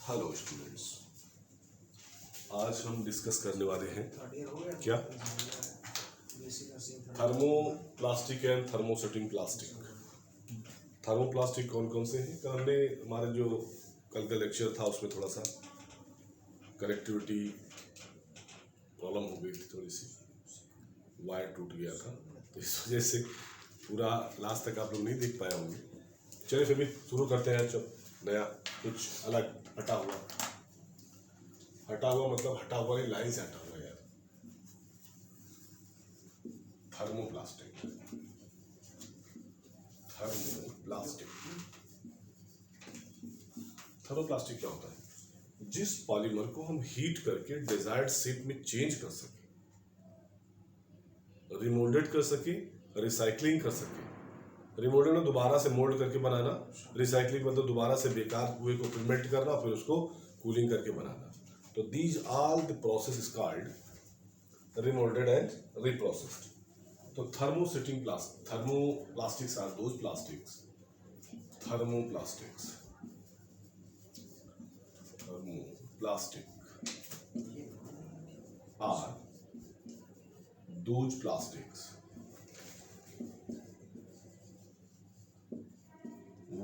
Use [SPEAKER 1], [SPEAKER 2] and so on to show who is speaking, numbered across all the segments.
[SPEAKER 1] Hello students, आज हम discuss करने वाले हैं क्या thermoplastic and thermosetting plastic. Thermoplastic कौन कौन से हैं? तो हमने हमारे जो कल का लेक्चर था उसमें थोड़ा सा कनेक्टिविटी प्रॉब्लम हो गई थी, थोड़ी सी वायर टूट गया था, तो इस वजह से पूरा लास्ट तक आप लोग नहीं देख पाए होंगे। चलिए फिर भी शुरू करते हैं। जब नया कुछ अलग हटा हुआ मतलब हटा हुआ नहीं, लाइन से हटा हुआ यार। थर्मोप्लास्टिक थर्मोप्लास्टिक क्या होता है? जिस पॉलीमर को हम हीट करके डिजायर्ड शेप में चेंज कर सके, रिमोल्डेड कर सके, रिसाइकलिंग कर सके। रिमोल्डेड में दोबारा से मोल्ड करके बनाना, रिसाइकलिंग मतलब दोबारा से बेकार हुए को फर्मेंट करना, फिर उसको कूलिंग करके बनाना। तो these all the process is called remolded and reprocessed. तो thermoplastics are those plastics. Thermoplastic are those plastics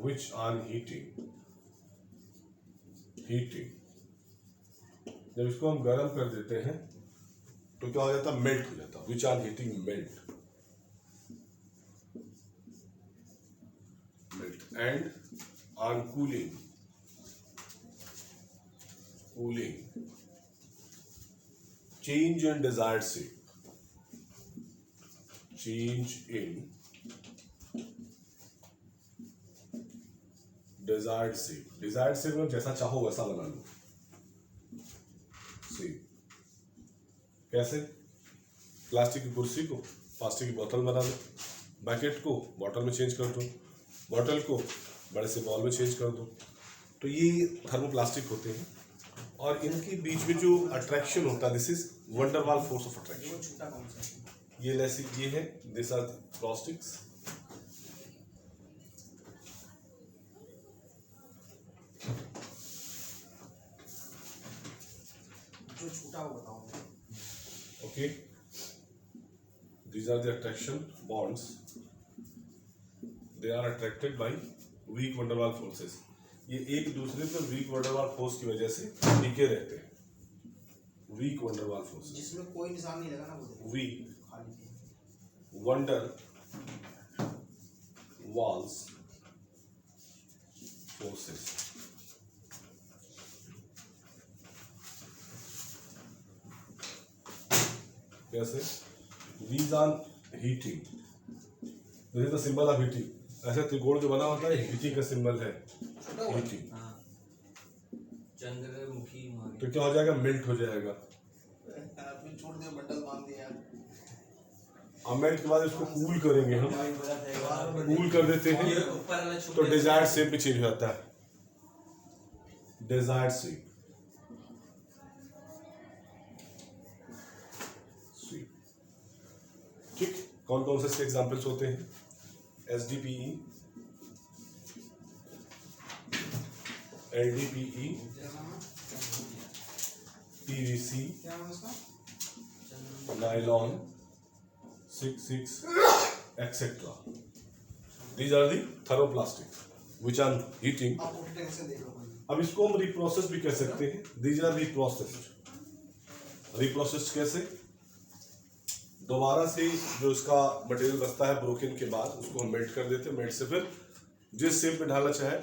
[SPEAKER 1] which on heating जब इसको हम गर्म कर देते हैं तो क्या हो जाता है? मेल्ट हो जाता है। Which are heating melt and on cooling change in desired shape, desired shape में जैसा चाहो वैसा बना लो। कैसे? प्लास्टिक की कुर्सी को प्लास्टिक की बोतल बना दो, बकेट को बॉटल में चेंज कर दो, बॉटल को बड़े से बॉल में चेंज कर दो। तो ये थर्मोप्लास्टिक होते हैं और इनके बीच में जो अट्रैक्शन होता है, this is van der Waals force of attraction. ये है, दिस आर प्लास्टिक्स।
[SPEAKER 2] जो छूटा वो बताओ।
[SPEAKER 1] Okay, these are the attraction bonds. They are attracted by weak van der Waals forces. ये एक दूसरे पर weak van der Waals force की वजह से टिके रहते हैं। Weak van der Waals forces
[SPEAKER 2] जिसमें कोई निशान नहीं लगा ना, वो
[SPEAKER 1] weak van der Waals forces कैसे? These are heating. This is the symbol of heating. ऐसे त्रिकोण जो बना होता है हीटिंग का सिंबल है, हीटिंग।
[SPEAKER 2] चंद्रमुखी
[SPEAKER 1] तो क्या हो जाएगा? मेल्ट हो जाएगा।
[SPEAKER 2] आपने छोड़ दिया, बंडल बांध दिया।
[SPEAKER 1] अब मेल्ट के बाद इसको कूल करेंगे हम, कूल कर देते हैं तो डिजायर्ड शेप में चेंज हो जाता है। डिजायर्ड शेप ठीक। कौन कौन से इसके एग्जांपल्स होते हैं? SDPE, LDPE, PVC, nylon, 6/6 etc. These are the thermoplastics which are heating. अब इसको हम रिप्रोसेस भी कह सकते हैं। These are reprocessed कैसे? दोबारा से जो इसका मटेरियल बचता है ब्रोकन के बाद उसको हम मेल्ट कर देते हैं, मेल्ट से फिर जिस शेप में ढालना चाहे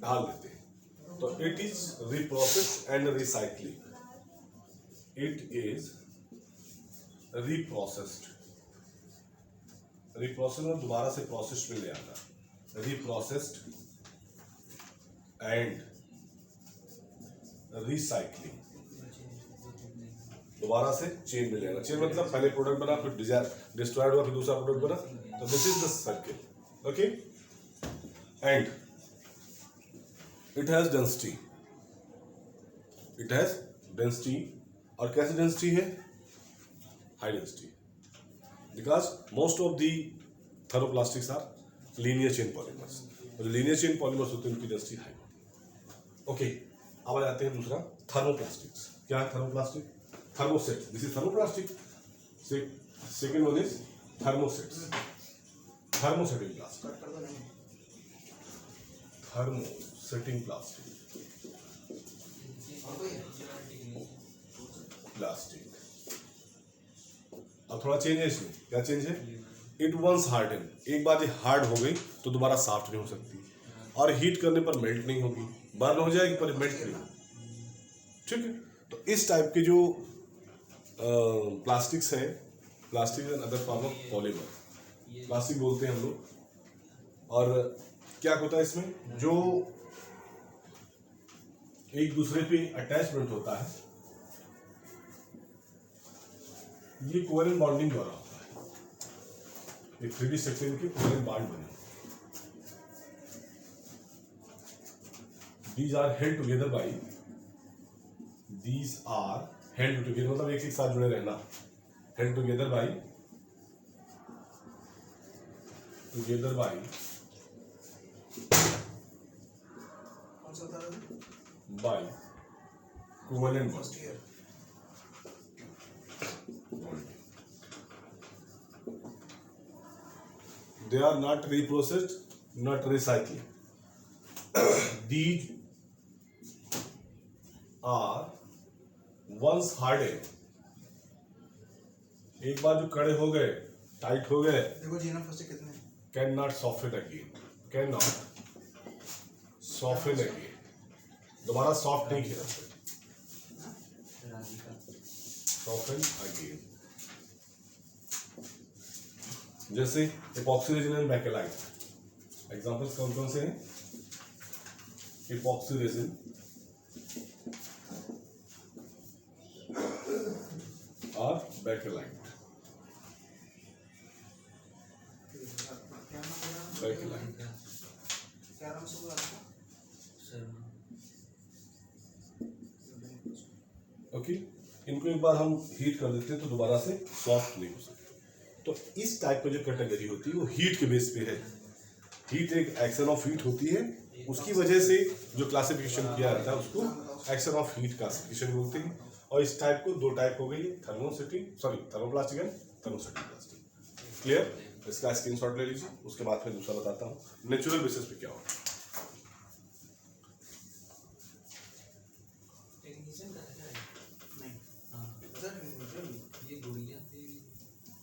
[SPEAKER 1] ढाल देते हैं। तो it is reprocessed and recycling. It is reprocessed में दोबारा से प्रोसेस में ले आता है, रिप्रोसेस्ड एंड रिसाइकलिंग। दोबारा से चेन में लेना। चेन मतलब पहले प्रोडक्ट बना, फिर डिस्ट्रॉयड हुआ, फिर दूसरा प्रोडक्ट बना। तो this is the circle. Okay, and it has density. और कैसी डेंसिटी है? High density, because most of the thermoplastics are linear chain polymers. जो लीनियर चेन पॉलीमर्स होते हैं उनकी डेंसिटी हाई होती है। ओके, अब आ जाते हैं दूसरा थर्मोप्लास्टिक्स। क्या है thermoplastic? Thermoset, this is thermoplastic. Second one is thermosets, thermosetting plastic,
[SPEAKER 2] cut कर दो नहीं।
[SPEAKER 1] थर्मोसेटिंग प्लास्टिक,
[SPEAKER 2] और कोई है?
[SPEAKER 1] प्लास्टिक। अब थोड़ा चेंज है इसमें, क्या चेंज है? इट वंस हार्डन, एक बार ये हार्ड हो गई तो दोबारा सॉफ्ट नहीं हो सकती, और हीट करने पर मेल्ट नहीं होगी, बर्न हो जाएगी पर मेल्ट नहीं होगी। ठीक है, तो इस टाइप के जो प्लास्टिक्स हैं, plastic and other form of polymer, plastic बोलते हैं हम लोग। और क्या होता है इसमें, जो एक दूसरे पे अटैचमेंट होता है, ये कोवेलेंट बॉन्डिंग द्वारा होता है। एक 3D स्ट्रक्चर के कोवेलेंट बॉन्ड बने, these are held together by, these are held together मतलब एक साथ जुड़े रहना, held together by
[SPEAKER 2] कौन सा बता रहे थे?
[SPEAKER 1] by covalent
[SPEAKER 2] first
[SPEAKER 1] bond,
[SPEAKER 2] year.
[SPEAKER 1] they are not reprocessed, not recycled. These are once hardened, एक बार जो कड़े हो गए, टाइट हो गए,
[SPEAKER 2] देखो जी ना फर्स्ट कितने हैं?
[SPEAKER 1] Can not soften again, can not soften again, दोबारा सॉफ्ट नहीं किया सॉफ्टन अगेन। जैसे epoxy resin and Bakelite, examples कौन कौन से हैं? इपॉक्सी रेजिन और बैकेलाइट,
[SPEAKER 2] क्या नाम बोला?
[SPEAKER 1] बैकेलाइट।
[SPEAKER 2] क्या नाम से बोला आपका?
[SPEAKER 1] ओके, इनको एक बार हम हीट कर देते हैं तो दोबारा से सॉफ्ट नहीं हो सकते। तो इस टाइप की जो कैटेगरी होती है वो हीट के बेस पे है। हीट एक एक्शन ऑफ हीट होती है, उसकी वजह से जो क्लासिफिकेशन किया जाता है उसको एक्शन ऑफ हीट क्लासिफिकेशन बोलते हैं। और इस टाइप को दो टाइप हो गई, thermoplastic and thermosetting plastic. Clear? इसका स्क्रीनशॉट ले लीजिए, उसके बाद फिर दूसरा बताता हूँ नेचुरल बेसिस पे क्या होता है।
[SPEAKER 2] टेक्नीशियन का है नहीं? हाँ पता नहीं, ये गुड़िया थी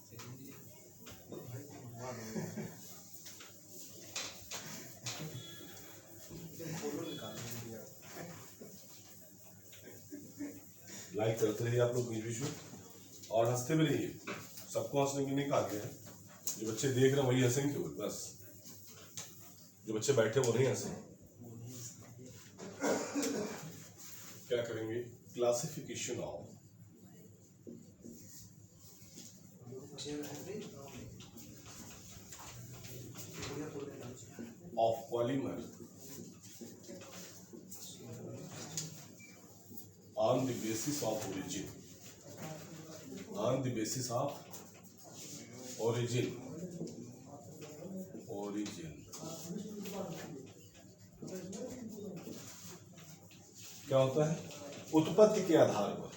[SPEAKER 2] सेकंड ईयर। भाई वाह फोटो निकाल दिया।
[SPEAKER 1] लाइक करते रहिए आप लोग बीच बीच में, और हंसते भी रहिए। सबको हंसने की नहीं कहा गया है, जो बच्चे देख रहे हैं वही हंसेंगे बस, जो बच्चे बैठे वो नहीं हंसेंगे। क्या करेंगे? Classification of polymer on the basis of origin, on the basis of origin, क्या होता है? उत्पत्ति के आधार पर,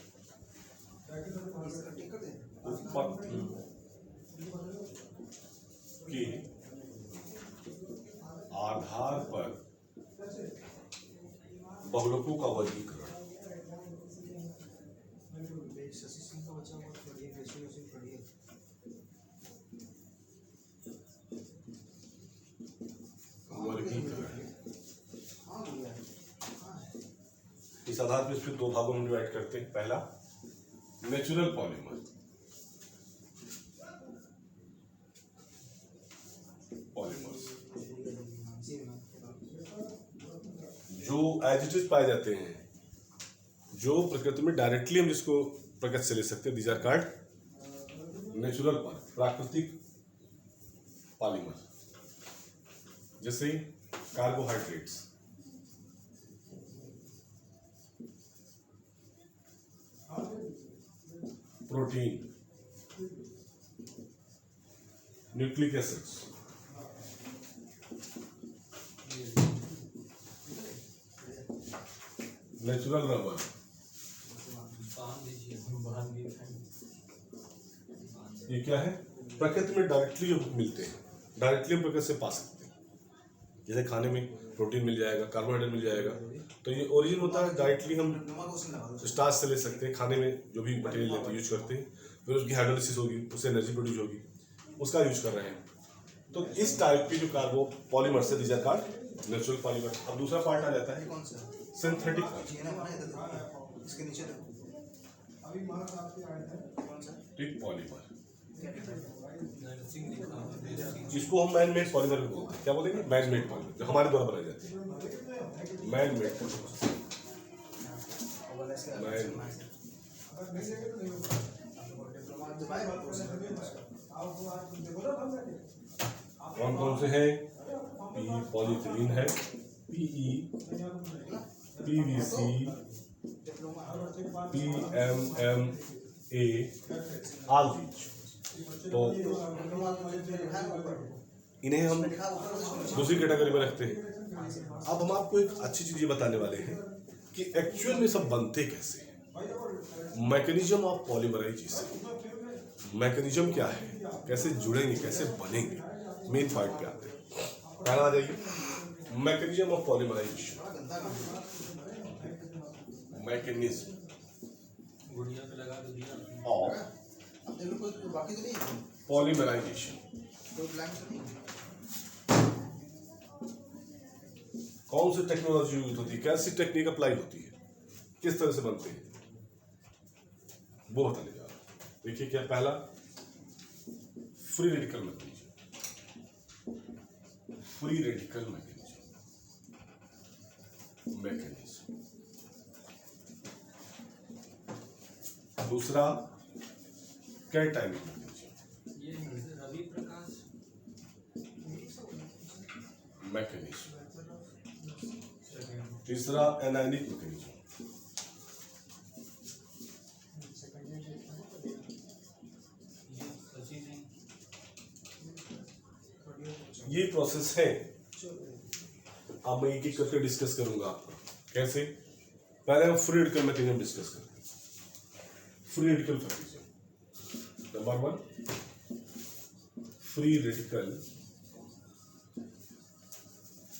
[SPEAKER 1] उत्पत्ति के आधार पर बहुलकों का वर्गीकरण।
[SPEAKER 2] शशि सिंह का बच्चा बहुत बढ़िया ग्रेजुएशन पढ़ी है।
[SPEAKER 1] वर्गीकरण
[SPEAKER 2] हाँ बढ़िया है।
[SPEAKER 1] इस आधार पर इसमें दो भागों में डिवाइड करते हैं। पहला नेचुरल पॉलीमर, जो एज इट इज पाए जाते हैं, जो प्रकृति में डायरेक्टली हम जिसको प्रकृति से ले सकते हैं, these are called natural polymer, प्राकृतिक पॉलीमर। जैसे carbohydrates, protein, nucleic acids, natural rubber.
[SPEAKER 2] बांध दीजिए, बांध दिए खाएंगे।
[SPEAKER 1] ये क्या है? प्रकृति में डायरेक्टली जो मिलते हैं, डायरेक्टली हम प्रकृति से पा सकते हैं। जैसे खाने में प्रोटीन मिल जाएगा, कार्बोहाइड्रेट मिल जाएगा, तो ये ओरिजिन होता है, डायरेक्टली हम स्टार्च से ले सकते हैं। खाने में जो भी मटेरियल लेते यूज करते हैं, फिर उसकी हाइड्रोलिसिस होगी, उससे एनर्जी प्रोड्यूस होगी, उसका यूज कर रहे हैं। तो इस टाइप के जो कार्बो पॉलीमर से these are called natural polymer. अब दूसरा पार्ट आ जाता है
[SPEAKER 3] कौन सा
[SPEAKER 1] सिंथेटिक।
[SPEAKER 3] इसके नीचे देखो कौन सा
[SPEAKER 1] पॉलीमर,
[SPEAKER 2] नर्सिंग लिखा हुआ है।
[SPEAKER 1] जिसको हम मैन मेड पॉलीमर बोलते हैं। क्या बोलेंगे? मैन मेड पॉलीमर, जो हमारे द्वारा बनाए जाते हैं। मैन मेड कौन कौन से हैं? पी पॉलीथिलीन है, PE, PVC, PMMA, all these. तो इन्हें हम दूसरी कैटेगरी में रखते हैं। अब हम आपको एक अच्छी चीज ये बताने वाले हैं कि एक्चुअल में सब बनते कैसे हैं। मैकेनिज्म ऑफ पॉलीमराइजेशन, मैकेनिज्म क्या है, कैसे जुड़ेंगे, कैसे बनेंगे, मेन पॉइंट पे आते हैं। पहला आ जाइए, मैकेनिज्म ऑफ पॉलीमराइजेशन। मैकेनिज्म
[SPEAKER 2] गुड़िया पे लगा दो दिया।
[SPEAKER 1] ऑफ
[SPEAKER 3] अब देखो कोई बाकी तो नहीं है,
[SPEAKER 1] पॉलीमराइजेशन।
[SPEAKER 3] कोई ब्लैंक तो नहीं है।
[SPEAKER 1] कौन सी टेक्नोलॉजी यूज होती है, कैसी टेक्निक अप्लाई होती है, किस तरह से बनते हैं, वो बताने जा रहा हूं। देखिए क्या पहला, free radical mechanism. Free radical mechanism. दूसरा कैटायनिक मैकेनिज्म।
[SPEAKER 2] ये रवि प्रकाश
[SPEAKER 1] मैकेनिज्म।
[SPEAKER 2] सेकंड।
[SPEAKER 1] तीसरा एनायनिक मैकेनिज्म।
[SPEAKER 2] ये सची सिंह।
[SPEAKER 1] ये प्रोसेस है। अब मैं एक एक करके डिस्कस करूंगा आपको कैसे। पहले हम फ्री रेडिकल मैकेनिज्म डिस्कस करते हैं। Free radical mechanism number 1, free radical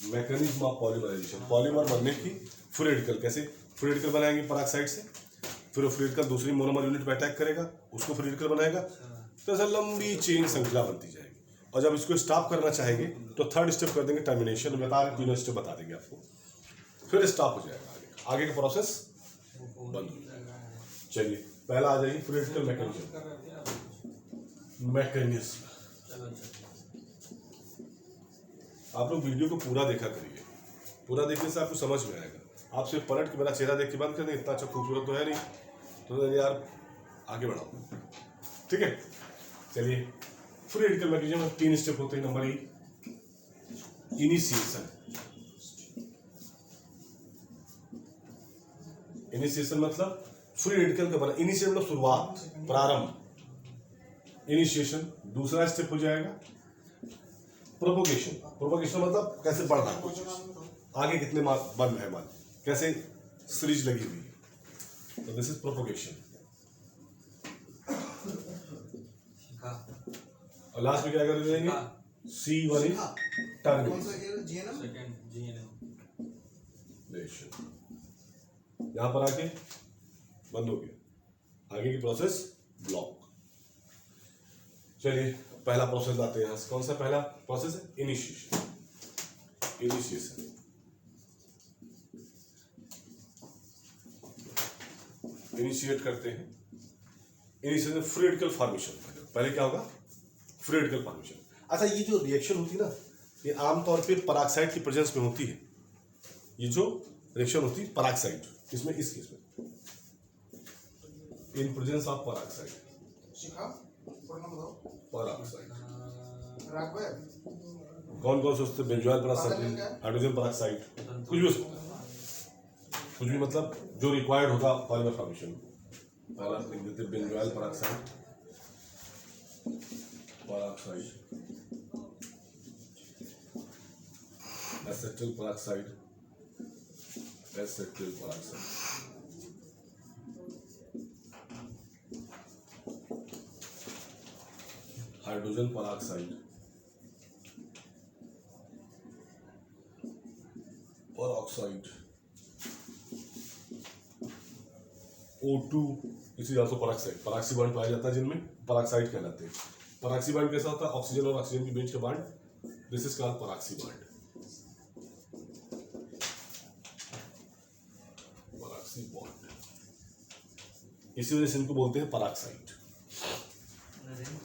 [SPEAKER 1] mechanism of polymerization. Polymer बनने की फ्री रेडिकल, कैसे फ्री रेडिकल बनाएंगे पेरोक्साइड से, फिर वो फ्री रेडिकल दूसरी मोनोमर यूनिट पे अटैक करेगा, उसको फ्री रेडिकल बनाएगा, तो ऐसा लंबी चेन श्रृंखला बनती जाएगी। और जब इसको स्टॉप करना चाहेंगे तो थर्ड स्टेप कर देंगे टर्मिनेशन, बता रहे तीनों स्टेप बता देंगे आपको, फिर स्टॉप हो जाएगा। आगे का प्रोसेस बंद हो जाएगा। चलिए पहला आ जाइए फ्री रेडिकल मैकेनिज्म। मैकेनिज्म आप लोग वीडियो को पूरा देखा करिए, पूरा देखने से आपको समझ में आएगा। आप सिर्फ पलट के मेरा चेहरा देख के बंद कर देंगे, इतना अच्छा खूबसूरत तो है नहीं, तो यार आगे बढ़ाओ, ठीक है। चलिए फ्री रेडिकल मैकेनिज्म में 3 स्टेप होते हैं। Number 1, initiation. इनिशिएशन मतलब फ्री रेडिकल का बना, इनिशिएशन मतलब शुरुआत, प्रारंभ, इनिशिएशन। दूसरा स्टेप हो जाएगा प्रोपोगेशन। प्रोपोगेशन मतलब कैसे बढ़ रहा है कुछ, आगे कितने बन रहे मान, कैसे सीरीज लगी हुई है, तो दिस इज प्रोपोगेशन। और लास्ट में क्या कर देंगे, C1 इज
[SPEAKER 3] कौन
[SPEAKER 1] टर्मिनेशन।
[SPEAKER 3] सा ये जीएनएम
[SPEAKER 2] सेकंड जीएनएम।
[SPEAKER 1] यहां पर आके बंद हो गया, आगे की प्रोसेस ब्लॉक। चलिए पहला प्रोसेस आते हैं यहां से। कौन सा पहला प्रोसेस है, इनिशिएशन। इनिशिएशन इनिशिएट करते हैं। Initiation free radical formation. पहले क्या होगा, फ्री रेडिकल फॉर्मेशन। अच्छा ये जो रिएक्शन होती है ना, ये आमतौर पे पेरोक्साइड की प्रेजेंस में होती है। ये जो रिएक्शन होती है पेरोक्साइड, इसमें इस केस में इन प्रेजेंस ऑफ पेरोक्साइड।
[SPEAKER 3] शिखा पढ़ना बताओ।
[SPEAKER 1] पेरोक्साइड
[SPEAKER 3] राग भाई
[SPEAKER 1] कौन कौन से उससे बेंजोइल पेरोक्साइड, हाइड्रोजन पेरोक्साइड, कुछ भी हो सकता है, कुछ भी मतलब जो रिक्वायर्ड होगा पॉलीमर फॉर्मेशन। पहला लिख देते benzoyl peroxide, peroxide, acetyl peroxide, acetyl peroxide. Hydrogen peroxide peroxide O2 इसी also पेरोक्साइड। पेरोक्सी बॉन्ड पाया जाता है जिनमें पेरोक्साइड कहलाते हैं। पेरोक्सी बॉन्ड कैसा होता है? ऑक्सीजन और ऑक्सीजन के बीच का bond, this is called peroxy bond. Peroxy bond, इसी वजह से इनको बोलते हैं पेरोक्साइड।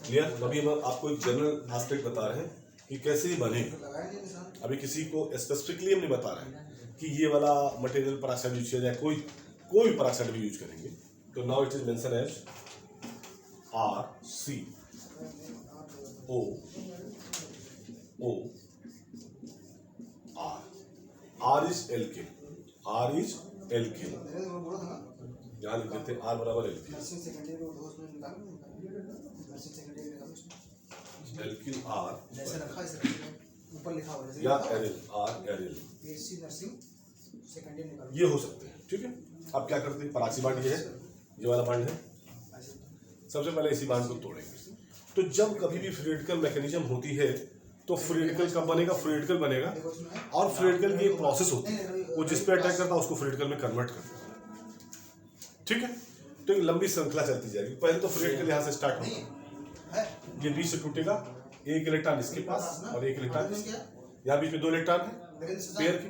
[SPEAKER 1] क्लियर? अभी हम आपको एक जनरल एस्पेक्ट बता रहे हैं कि कैसे ये बने।
[SPEAKER 3] लगाया नहीं निशान।
[SPEAKER 1] अभी किसी को स्पेसिफिकली हम नहीं बता रहे हैं कि ये वाला मटेरियल पेरोक्साइड यूज किया जाए, कोई भी पेरोक्साइड भी यूज करेंगे। तो now it is mention as RCOOR। R is alkyl, R is alkyl,
[SPEAKER 3] मेरे को बोला था ना
[SPEAKER 1] यहाँ लिख देते हैं R बराबर alkyl,
[SPEAKER 3] नर्सिंग सेकेंड ईयर में दोस्त ने निकाल नर्सिंग सेकेंड ईयर निकाल
[SPEAKER 1] alkyl R
[SPEAKER 3] जैसे रखा है सर ऊपर लिखा हुआ है जैसे
[SPEAKER 1] या aryl, R aryl,
[SPEAKER 3] BSc nursing second year निकाल
[SPEAKER 1] ये हो सकते हैं। ठीक है, अब क्या करते हैं? पेरोक्सी बॉन्ड ये है, ये वाला बॉन्ड है। सबसे पहले इसी बॉन्ड को तोड़ेंगे। तो जब कभी भी फ्री रेडिकल मैकेनिज्म होती है तो फ्री रेडिकल कब बनेगा? फ्री रेडिकल बनेगा और फ्री रेडिकल की एक प्रोसेस होती है, वो जिस पे अटैक करता है उसको फ्री रेडिकल में कन्वर्ट करता है। ठीक है, तो एक लंबी श्रृंखला चलती जाएगी। पहले तो फ्री रेडिकल यहाँ से स्टार्ट होगा, ये बीच से टूटेगा, एक इलेक्ट्रॉन इसके पास और एक इलेक्ट्रॉन यहाँ बीच में 2 इलेक्ट्रॉन है पेयर के।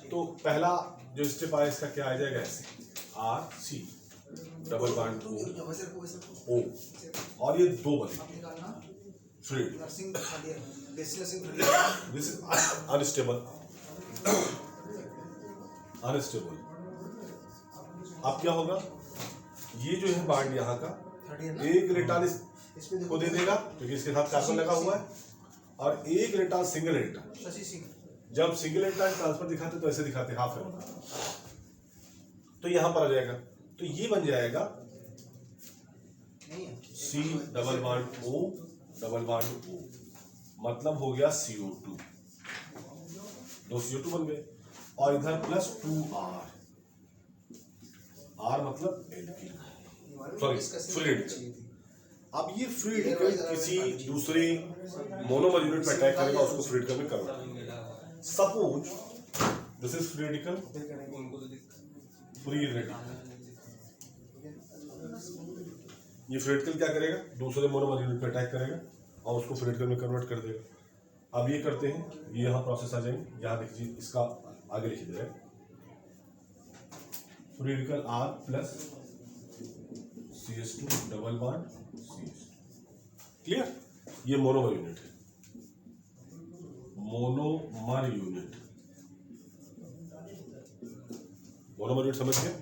[SPEAKER 1] तो पहला जो स्टेप आया इसका क्या आ जाएगा? ऐसे RC डबल बॉन्ड O और ये 2 बनेंगे free.
[SPEAKER 3] Nursing third year BSc nursing third
[SPEAKER 1] this is unstable, unstable. अब क्या होगा? ये जो है बॉन्ड यहाँ का एक इलेक्ट्रॉन इसको दे देगा क्योंकि इसके साथ कार्बन लगा हुआ है, और एक electron single electron.
[SPEAKER 3] Shashi Singh
[SPEAKER 1] जब सिंगल इलेक्ट्रॉन ट्रांसफर दिखाते तो ऐसे दिखाते हाफ है, तो यहाँ पर आ जाएगा। तो ये बन जाएगा
[SPEAKER 3] नहीं है
[SPEAKER 1] C double bond O double bond O, मतलब हो गया CO2, 2 CO2 बन गए, और इधर प्लस 2R, R मतलब एल्किल, सॉरी फ्री रेडिकल। अब ये फ्री रेडिकल किसी दूसरे मोनोमर यूनिट पे अटैक करेगा, उसको फ्री रेडिकल में कन्वर्ट करेगा। Suppose this is free radical, free radical, ये फ्री रेडिकल क्या करेगा? दूसरे मोनोमर यूनिट पे अटैक करेगा और उसको फ्री रेडिकल में कन्वर्ट कर देगा। अब ये करते हैं, ये यहाँ प्रोसेस आ जाएंगे, यहाँ देखिए इसका आगे लिख दिया है free radical R plus CH2 double bond CH2। Clear? ये मोनोमर यूनिट है, मोनोमर यूनिट, मोनोमर यूनिट समझ गए?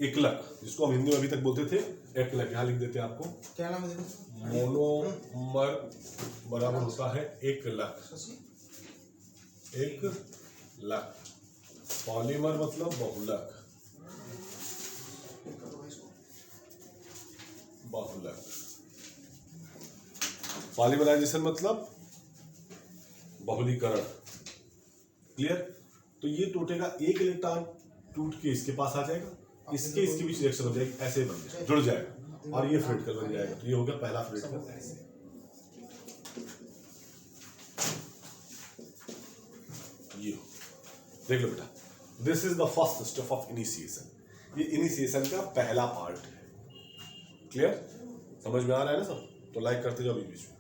[SPEAKER 1] एकलक, जिसको हम हिंदी में अभी तक बोलते थे एकलक, यहाँ लिख देते हैं आपको।
[SPEAKER 3] क्या नाम है देखो
[SPEAKER 1] मोनोमर बराबर होता है एकलक,
[SPEAKER 3] शशि
[SPEAKER 1] एकलक। पॉलीमर मतलब बहुलक, बहुलक। पॉलीमराइजेशन मतलब बहुलीकरण। क्लियर? तो ये टूटेगा, एक इलेक्ट्रॉन टूट के इसके पास आ जाएगा, इसके बीच रिएक्शन हो जाएगी, ऐसे बन जाएगा, जुड़ जाएगा, और ये फ्री रेडिकल बन जाएगा। तो ये हो गया पहला फ्री रेडिकल। ये देख लो बेटा, this is the first step of initiation. ये इनिशिएशन का पहला पार्ट है। क्लियर? समझ में आ रहा है ना सब? तो लाइक करते जाओ बीच में।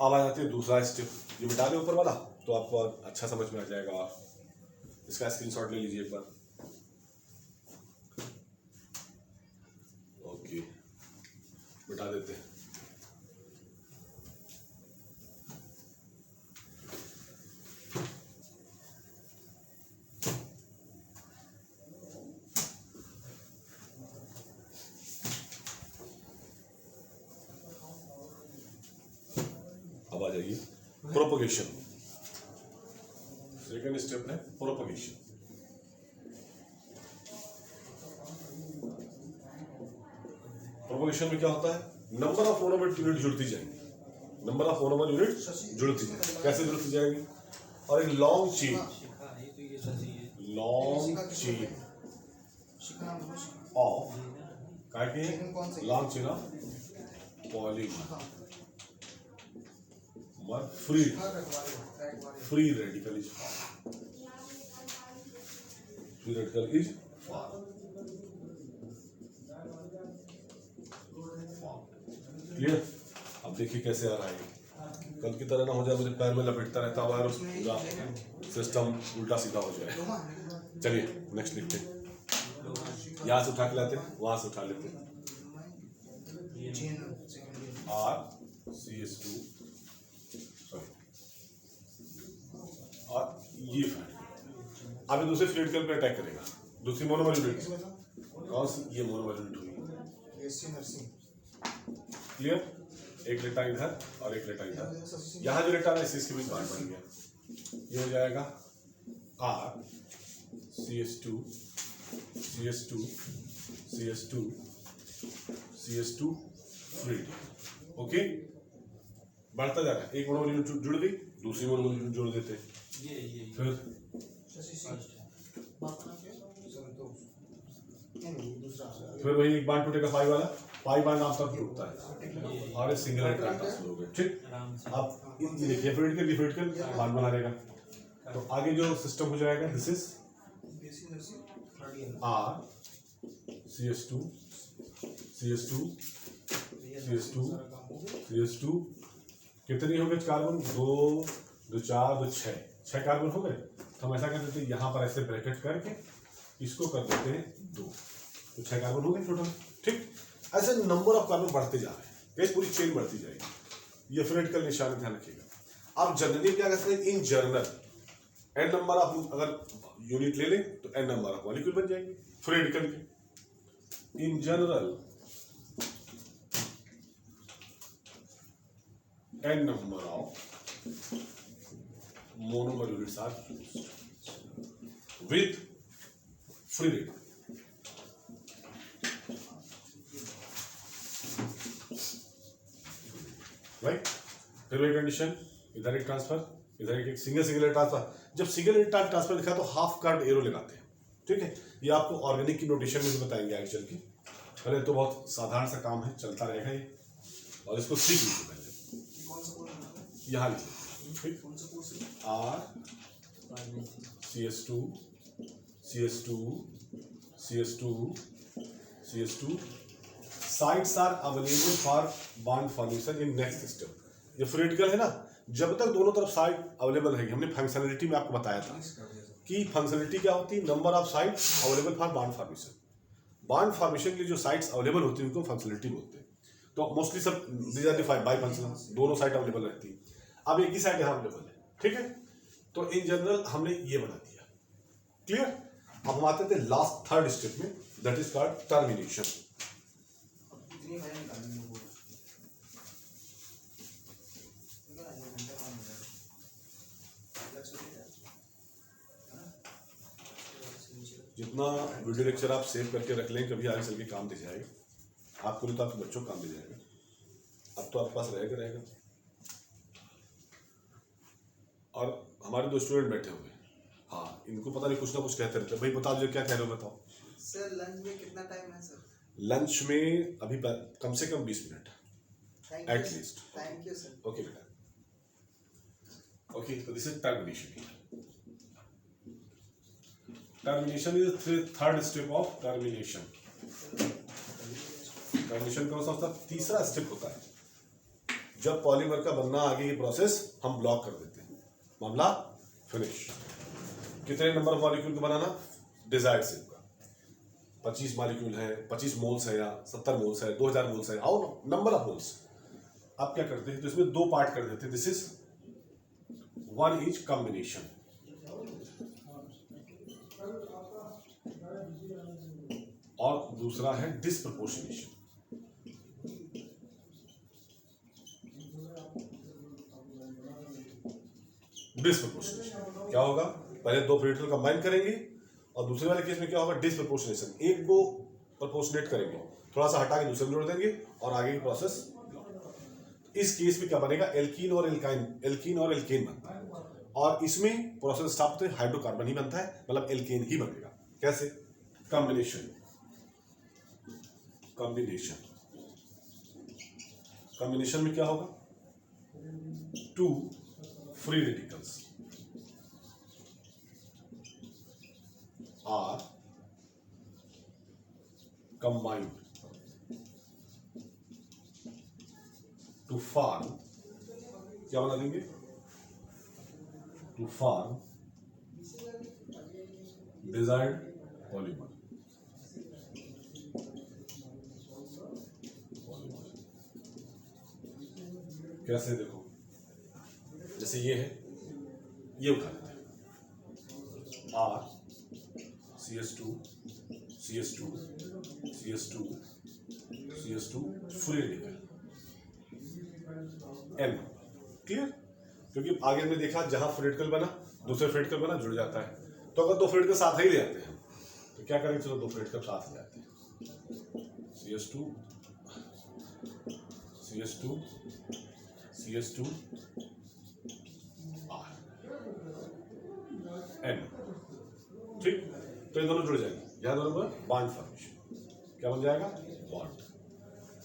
[SPEAKER 1] अब आ जाते हैं दूसरा स्टेप, ये मिटा दे ऊपर वाला, तो आपको अच्छा समझ में आ जाएगा। और इसका स्क्रीनशॉट ले लीजिए एक बार। ओके, मिटा देते हैं। अब आ जाइए प्रोपगेशन। सेकेंड स्टेप है प्रोपगेशन। प्रोपगेशन में क्या होता है? नंबर ऑफ मोनोमर यूनिट जुड़ती जाएंगी, नंबर ऑफ मोनोमर यूनिट जुड़ती जाएंगी। कैसे जुड़ती जाएंगी? और एक लॉन्ग चेन,
[SPEAKER 2] ये तो ये शशि
[SPEAKER 1] लॉन्ग चेन
[SPEAKER 3] शिखा नाम बोलो, शिखा।
[SPEAKER 1] ऑफ क्या के
[SPEAKER 3] चेन कौन सी?
[SPEAKER 1] लॉन्ग चेन ऑफ पॉलीमर
[SPEAKER 3] हाँ,
[SPEAKER 1] फ्री
[SPEAKER 3] शिखा रखवाले, रखवाले।
[SPEAKER 1] free radical is formed. Free radical is formed. Clear? अब देखिए कैसे आ रहा है। कल की तरह ना हो जाए मुझे पैर में लपेटता रहता हुआ और पूरा सिस्टम उल्टा सीधा हो जाए।
[SPEAKER 3] लोहा,
[SPEAKER 1] चलिए नेक्स्ट लिखते हैं। यहाँ से उठा के लाते हैं, वहां से उठा लेते हैं।
[SPEAKER 3] Chain, second year.
[SPEAKER 1] RCS2 sorry और ये फैट अभी दूसरे फ्लूइड के ऊपर अटैक करेगा। दूसरी मोनोमर यूनिट कौन सी? ये मोनोमर यूनिट हुई।
[SPEAKER 3] SC nursing.
[SPEAKER 1] क्लियर? एक लेटा इधर और एक लेटा इधर। यहाँ जो लेटा है इसके बीच बांड बन गया। ये हो जाएगा RCS2 CS2 CS2 CS2 fluid. Okay, बढ़ता जा रहा है। एक मोनोमर यूनिट जुड़ गई, दूसरी मोनोमर यूनिट जोड़ देते हैं।
[SPEAKER 2] ये
[SPEAKER 1] फिर
[SPEAKER 3] शशि सिंह। बाप का नाम क्या है? संतोष। नहीं, दूसरा।
[SPEAKER 1] फिर वही एक बांड टूटेगा पाई वाला। पाई बांड आमतौर पर टूटता है और ये सिंगल ट्रांसफर हो गया। ठीक,
[SPEAKER 2] आराम से
[SPEAKER 1] अब ये देखिए फ्लूइड बांड बना देगा। तो आगे जो सिस्टम हो जाएगा this is
[SPEAKER 3] SC nursing third year.
[SPEAKER 1] RCS2 CS2 CS2 CS2 कितने हो गए कार्बन? 2 2 4 2 6 कार्बन हो गए। तो हम ऐसा कर देते हैं, यहाँ पर ऐसे ब्रैकेट करके इसको कर देते हैं 2, तो 6 कार्बन हो गए टोटल। ठीक, ऐसे नंबर ऑफ कार्बन बढ़ते जा रहे हैं, इस पूरी चेन बढ़ती जाएगी। ये फ्रेड का निशान ध्यान रखिएगा। आप जनरली क्या करते हैं, in general n number of अगर यूनिट ले लें तो n नंबर ऑफ मॉलिक्यूल बन जाएंगे फ्रेड के। In general n number of monomer units are used with free radical. Right? फिर वही कंडीशन, इधर एक ट्रांसफर, इधर एक सिंगल ट्रांसफर। जब सिंगल ट्रांसफर लिखा तो हाफ कार्ड एरो लगाते हैं। ठीक है, ये आपको ऑर्गेनिक की नोटेशन में भी बताएंगे आगे चल के। पहले तो बहुत साधारण सा काम है, चलता रहेगा ये, और इसको सीख लीजिए पहले।
[SPEAKER 3] कौन सा कोर्स है?
[SPEAKER 1] यहाँ लिखिए, ठीक,
[SPEAKER 3] कौन सा कोर्स है?
[SPEAKER 1] RCS2 CS2 CS2 CS2 sites are available for bond formation in next step. ये फ्रेडिकल है ना, जब तक दोनों तरफ साइट अवेलेबल रहेगी। हमने फंक्शनलिटी में आपको बताया था कि फंक्शनलिटी क्या होती है, number of site available for bond formation. Bond formation के लिए जो साइट्स अवेलेबल होती है उनको फंक्शनलिटी बोलते हैं। तो मोस्टली सब these are defined by functional, दोनों साइट अवेलेबल रहती है। अब एक ही साइट यहाँ अवेलेबल है। ठीक है, तो इन जनरल हमने ये बना दिया। क्लियर? अब हम आते थे लास्ट थर्ड स्टेप में, दैट इज कॉल्ड टर्मिनेशन।
[SPEAKER 3] इतनी वैल्यू निकालनी है वो। ठीक है ना, ये घंटा काम हो जाएगा। अलग से नहीं जाएगा। है ना?
[SPEAKER 1] जितना वीडियो लेक्चर आप सेव करके रख लें, कभी आगे चल के काम दे जाएगा आपको, नहीं तो आपके बच्चों को काम दे जाएगा। अब तो आपके पास रहेगा। और हमारे दो स्टूडेंट बैठे हुए हैं, हाँ, इनको पता नहीं कुछ ना कुछ कहते रहते हैं। भाई बता दीजिए क्या कह रहे हो, बताओ।
[SPEAKER 3] सर लंच में कितना टाइम है सर?
[SPEAKER 1] लंच में अभी कम से कम 20 minute at least.
[SPEAKER 3] Thank you sir.
[SPEAKER 1] Okay बेटा, ओके, तो this is termination. Termination is third step of termination. Termination कौन सा होता है? तीसरा स्टेप होता है जब पॉलीमर का बनना आगे की प्रोसेस हम ब्लॉक कर देते हैं, मामला फिनिश। कितने नंबर ऑफ मॉलिक्यूल को बनाना? डिजायर्ड शेप का 25 मॉलिक्यूल है, 25 मोल्स है, या 70 मोल्स है, 2000 मोल्स है, और नंबर ऑफ मोल्स। आप क्या करते हैं, तो इसमें दो पार्ट कर देते हैं। This is one is combination, और दूसरा है डिस्प्रपोर्शनेशन। डिस्प्रपोर्शनेशन क्या होगा? पहले दो प्रोडक्ट कंबाइन करेंगे और दूसरे वाले केस में क्या होगा? डिस्प्रपोर्शनेशन, एक को प्रपोर्शनेट करेंगे, थोड़ा सा हटा के दूसरे में जोड़ देंगे और आगे की प्रोसेस। इस केस में क्या बनेगा? एल्कीन और एल्काइन, एल्कीन और एल्केन बनता है। और इसमें प्रोसेस स्टॉप होते हाइड्रोकार्बन ही बनता है, मतलब एल्केन ही बनेगा। कैसे? कॉम्बिनेशन कॉम्बिनेशन में क्या होगा? 2 free radicals are combined to form, क्या बना देंगे? To form desired polymer. कैसे? देखो, जैसे ये है, ये उठा लेते हैं, R CS2 CS2 CS2 CS2 free radical N। Clear? क्योंकि आगे हमने देखा जहां फ्री रेडिकल बना दूसरे फ्री रेडिकल बना जुड़ जाता है, तो अगर 2 फ्री रेडिकल साथ ही ले आते हैं तो क्या करेंगे? चलो 2 फ्री रेडिकल साथ ले आते हैं, CS2 CS2 CS2 R N। ठीक, तो ये दोनों जुड़ जाएंगे, यहां दोनों पर बॉन्ड फॉर्मेशन, क्या बन जाएगा? बॉन्ड।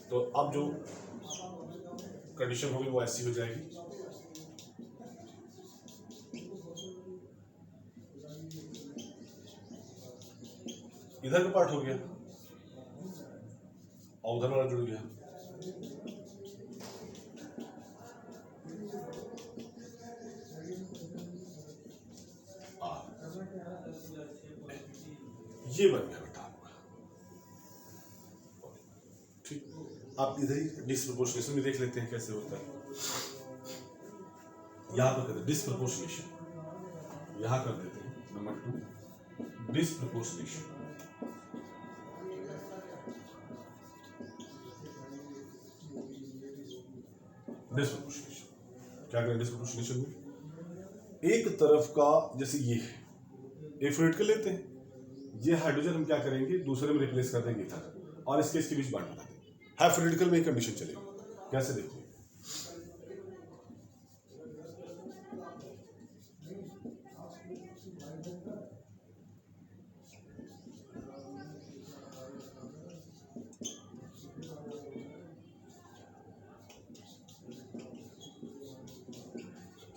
[SPEAKER 1] तो अब जो कंडीशन होगी वो ऐसी हो जाएगी, इधर का पार्ट हो गया और उधर वाला जुड़ गया, ये बन गया बेटा आपका। ठीक, आप इधर ही डिस्प्रपोर्शनेशन में देख लेते हैं कैसे होता है। यहां पर करते हैं डिस्प्रपोर्शनेशन, यहां कर देते हैं नंबर 2 डिस्प्रपोर्शनेशन। डिस्प्रपोर्शनेशन क्या करें? डिस्प्रपोर्शनेशन में एक तरफ का, जैसे ये है, एक फ्लूइड कर लेते हैं, ये हाइड्रोजन हम क्या करेंगे? दूसरे में रिप्लेस कर देंगे इधर, और इसके बीच बॉन्ड बना देंगे। हाफ रेडिकल में एक कंडीशन चलेगी, कैसे? देखो,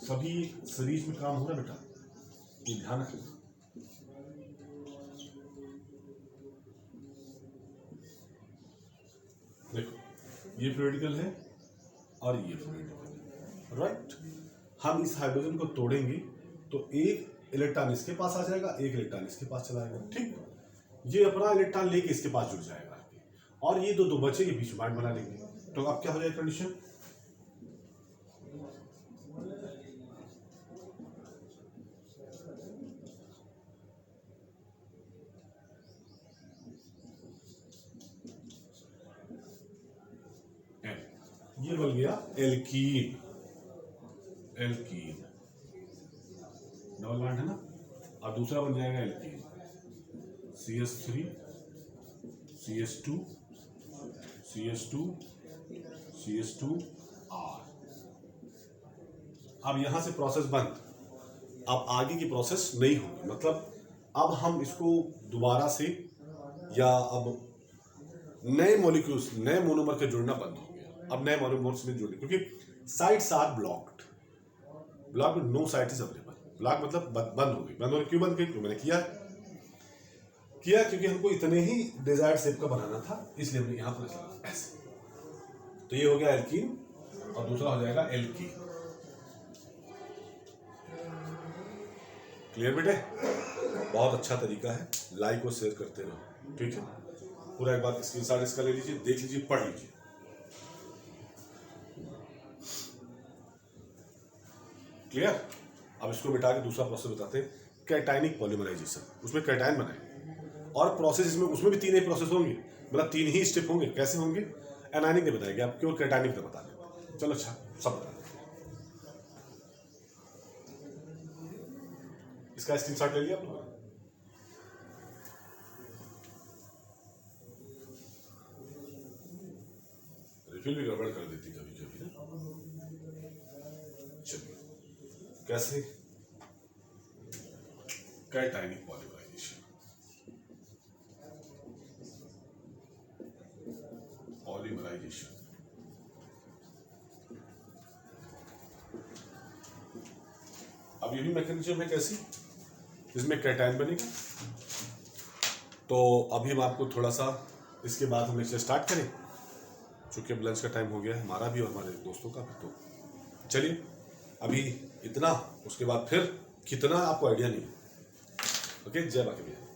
[SPEAKER 1] सभी सीरीज में काम हो रहा है बेटा, ये ध्यान रखना। देखो, ये फ्लूइडिकल है और ये फ्लूइडिकल है, राइट। हम इस हाइड्रोजन को तोड़ेंगे तो एक इलेक्ट्रॉन इसके पास आ जाएगा, एक इलेक्ट्रॉन इसके पास चला जाएगा। ठीक, ये अपना इलेक्ट्रॉन लेके इसके पास जुड़ जाएगा और ये दो बचे के बीच बॉन्ड बना लेंगे। तो अब क्या हो जाएगा कंडीशन? ये बन गया एल्कीन, एल्कीन डबल बॉन्ड है ना। अब दूसरा बन जाएगा alkene, CS3 CS2 CS2 CS2 R। अब यहां से प्रोसेस बंद, अब आगे की प्रोसेस नहीं होगी, मतलब अब हम इसको दोबारा से या अब नए मॉलिक्यूल्स, नए मोनोमर के जुड़ना बंद हो गया। अब नए मोनोमर्स में जुड़ने, क्योंकि sites are blocked, no site is available. Block मतलब बंद हो गई। बंद होने क्यों बंद गई? क्यों? मैंने किया क्योंकि हमको इतने ही डिजायर्ड शेप का बनाना था, इसलिए हमने यहां पर ऐसे। तो ये हो गया एल्कीन और दूसरा हो जाएगा एल्कीन। क्लियर बेटे? बहुत अच्छा तरीका है, लाइक और शेयर करते रहो, ठीक है। पूरा एक बार स्क्रीनशॉट इसका ले लीजिए, देख लीजिए, पढ़ लीजिए। क्लियर? अब इसको मिटा के दूसरा प्रोसेस बताते हैं, कैटायनिक पॉलीमराइजेशन। उसमें कैटायन बनाएंगे और प्रोसेस इसमें, उसमें भी 3 ही प्रोसेस होंगे, मतलब 3 ही स्टेप होंगे। कैसे होंगे? एनायनिक ने बताएगा, आप केवल कैटायनिक ने बता दें। चलो अच्छा, सब बता दें। इसका स्क्रीनशॉट ले लिया आप लोगों ने? रिफिल भी गड़बड़ कर देती कभी कभी ना। चलिए, कैसे कैटायनिक पॉलीमराइजेशन। पॉलीमराइजेशन अब ये भी मैकेनिज्म है कैसी, जिसमें कैटायन बनेगा। तो अभी हम आपको थोड़ा सा इसके बाद हम लेक्चर स्टार्ट करें, चूँकि अब लंच का टाइम हो गया है हमारा भी और हमारे दोस्तों का भी। तो चलिए अभी इतना, उसके बाद फिर कितना आपको आइडिया नहीं। ओके, जय बाकी भैया।